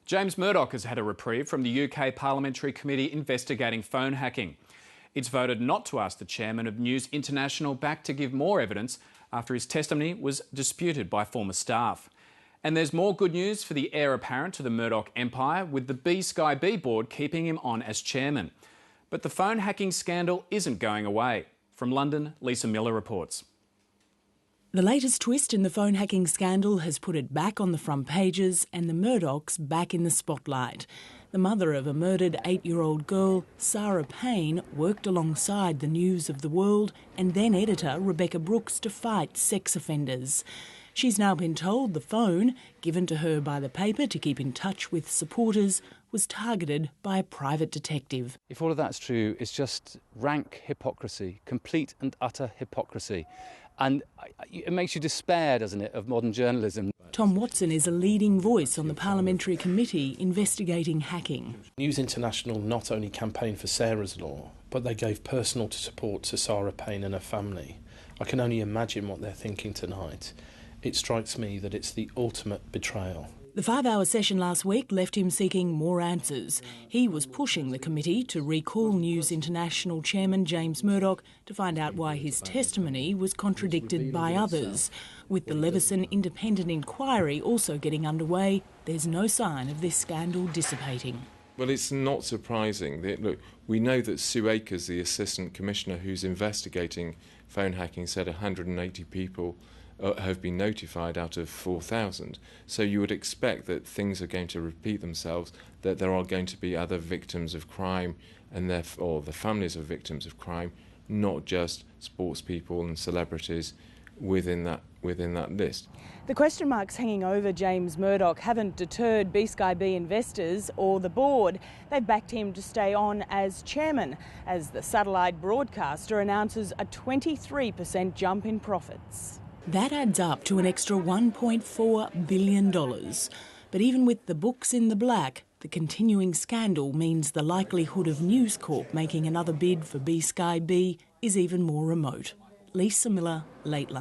James Murdoch has had a reprieve from the UK Parliamentary Committee investigating phone hacking. It's voted not to ask the chairman of News International back to give more evidence after his testimony was disputed by former staff. And there's more good news for the heir apparent to the Murdoch empire, with the BSkyB board keeping him on as chairman. But the phone hacking scandal isn't going away. From London, Lisa Miller reports. The latest twist in the phone hacking scandal has put it back on the front pages and the Murdochs back in the spotlight. The mother of a murdered 8-year-old girl, Sarah Payne, worked alongside the News of the World and then editor Rebekah Brooks to fight sex offenders. She's now been told the phone, given to her by the paper to keep in touch with supporters, was targeted by a private detective. If all of that's true, it's just rank hypocrisy, complete and utter hypocrisy. And it makes you despair, doesn't it, of modern journalism. Tom Watson is a leading voice on the Parliamentary Committee investigating hacking. News International not only campaigned for Sarah's law, but they gave personal support to Sarah Payne and her family. I can only imagine what they're thinking tonight. It strikes me that it's the ultimate betrayal. The 5-hour session last week left him seeking more answers. He was pushing the committee to recall News International chairman James Murdoch to find out why his testimony was contradicted by others. With the Leveson independent inquiry also getting underway, there's no sign of this scandal dissipating. Well, it's not surprising. Look, we know that Sue Akers, the Assistant Commissioner who's investigating phone hacking, said 180 people have been notified out of 4,000. So you would expect that things are going to repeat themselves, that there are going to be other victims of crime and therefore the families of victims of crime, not just sports people and celebrities within that list. The question marks hanging over James Murdoch haven't deterred BSkyB investors or the board. They've backed him to stay on as chairman as the satellite broadcaster announces a 23% jump in profits. That adds up to an extra $1.4 billion. But even with the books in the black, the continuing scandal means the likelihood of News Corp making another bid for BSkyB is even more remote. Lisa Miller, Late Lunch.